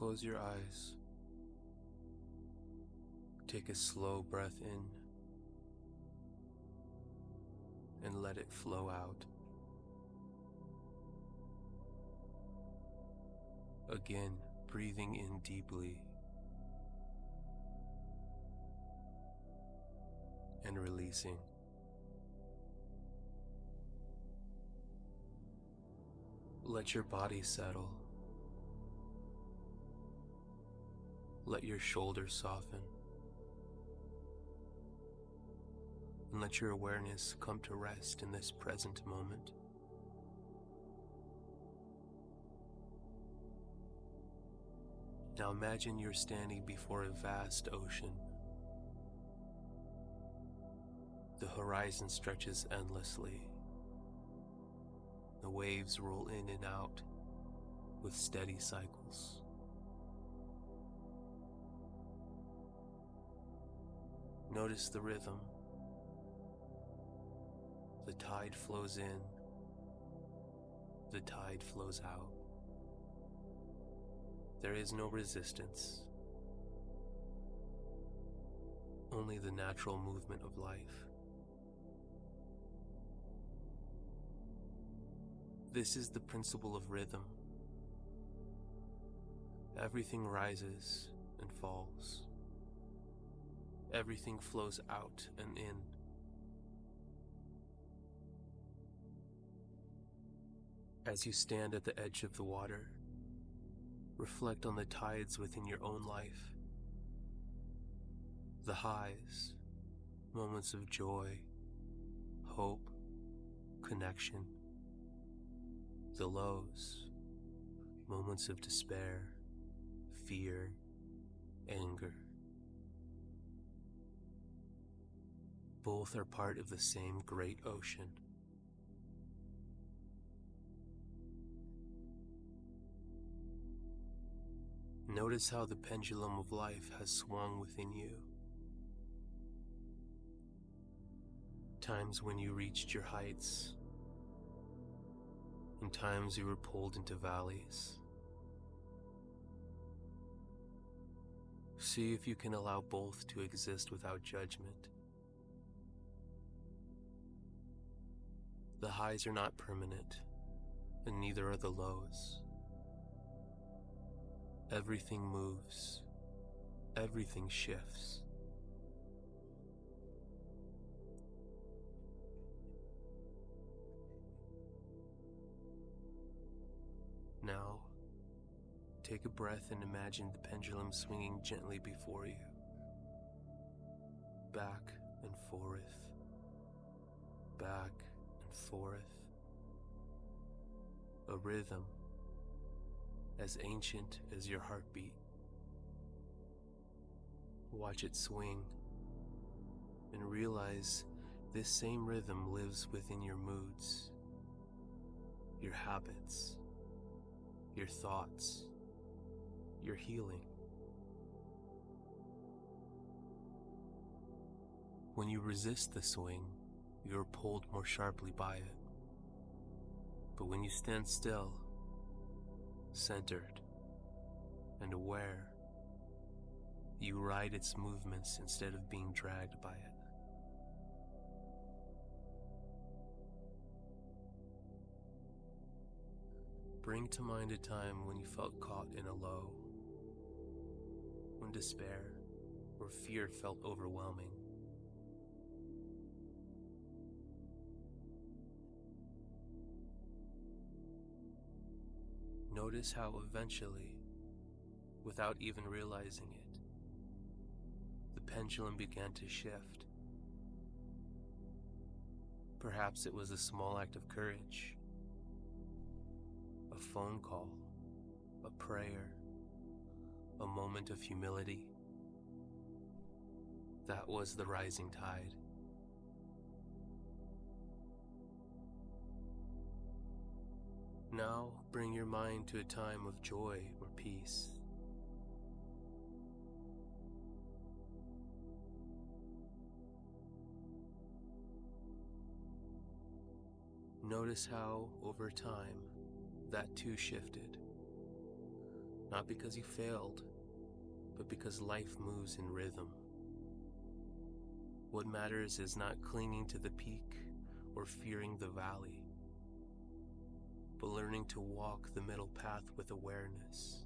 Close your eyes. Take a slow breath in and let it flow out. Again, breathing in deeply and releasing. Let your body settle. Let your shoulders soften. And let your awareness come to rest in this present moment. Now imagine you're standing before a vast ocean. The horizon stretches endlessly. The waves roll in and out with steady cycles. Notice the rhythm. The tide flows in. The tide flows out. There is no resistance, only the natural movement of life. This is the principle of rhythm. Everything rises and falls. Everything flows out and in. As you stand at the edge of the water, reflect on the tides within your own life. The highs, moments of joy, hope, connection. The lows, moments of despair, fear, anger. Both are part of the same great ocean. Notice how the pendulum of life has swung within you. Times when you reached your heights, and times you were pulled into valleys. See if you can allow both to exist without judgment. The highs are not permanent, and neither are the lows. Everything moves. Everything shifts. Now, take a breath and imagine the pendulum swinging gently before you. Back and forth. Back and forth. A rhythm as ancient as your heartbeat. Watch it swing and realize this same rhythm lives within your moods, your habits, your thoughts, your healing. When you resist the swing, you are pulled more sharply by it. But when you stand still, centered and aware, you ride its movements instead of being dragged by it. Bring to mind a time when you felt caught in a low, when despair or fear felt overwhelming. Notice how eventually, without even realizing it, the pendulum began to shift. Perhaps it was a small act of courage, a phone call, a prayer, a moment of humility. That was the rising tide. Now bring your mind to a time of joy or peace. Notice how, over time, that too shifted. not because you failed, but because life moves in rhythm. What matters is not clinging to the peak or fearing the valley, but learning to walk the middle path with awareness.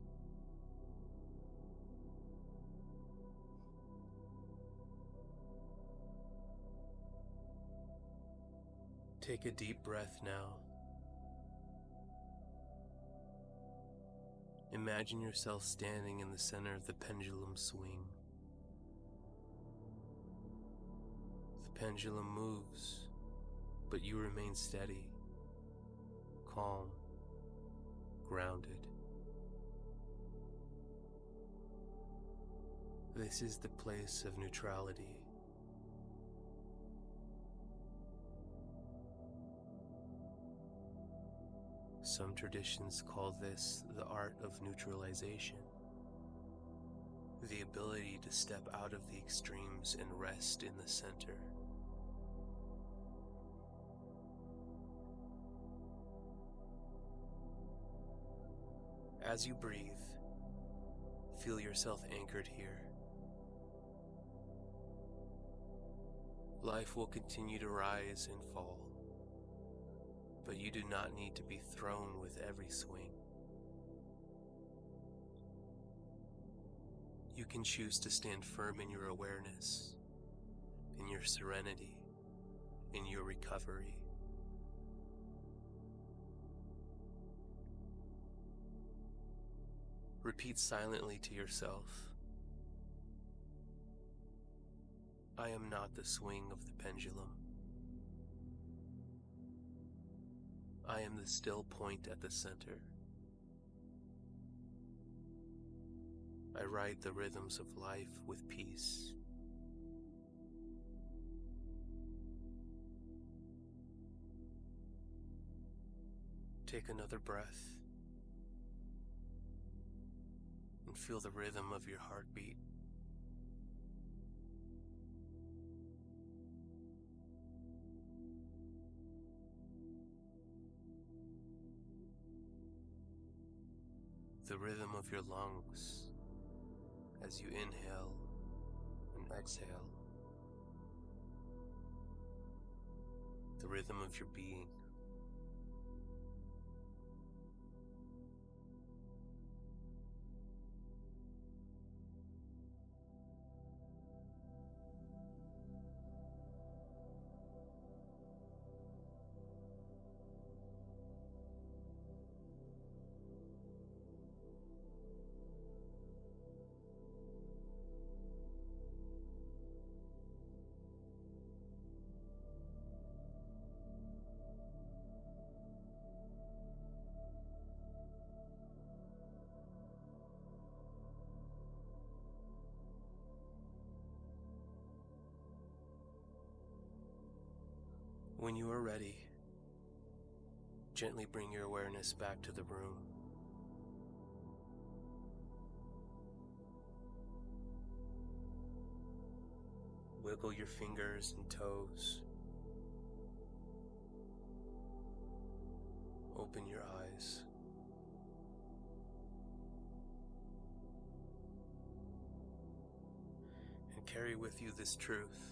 Take a deep breath now. Imagine yourself standing in the center of the pendulum swing. The pendulum moves, but you remain steady, calm, grounded. This is the place of neutrality. Some traditions call this the art of neutralization, the ability to step out of the extremes and rest in the center. As you breathe, feel yourself anchored here. Life will continue to rise and fall, but you do not need to be thrown with every swing. You can choose to stand firm in your awareness, in your serenity, in your recovery. Repeat silently to yourself, I am not the swing of the pendulum. I am the still point at the center. I ride the rhythms of life with peace. Take another breath and feel the rhythm of your heartbeat. The rhythm of your lungs as you inhale and exhale. The rhythm of your being. When you are ready, gently bring your awareness back to the room. Wiggle your fingers and toes. Open your eyes. And carry with you this truth.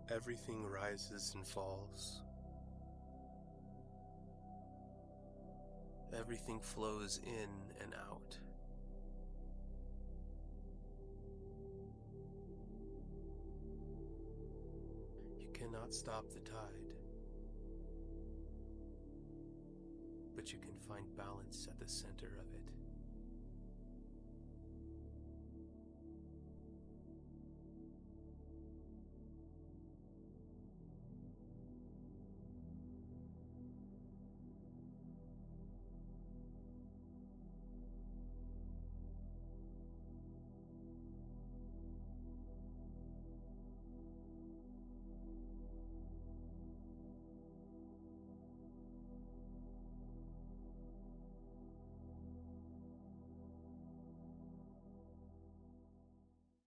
Everything rises and falls. Everything flows in and out. You cannot stop the tide, but you can find balance at the center of it.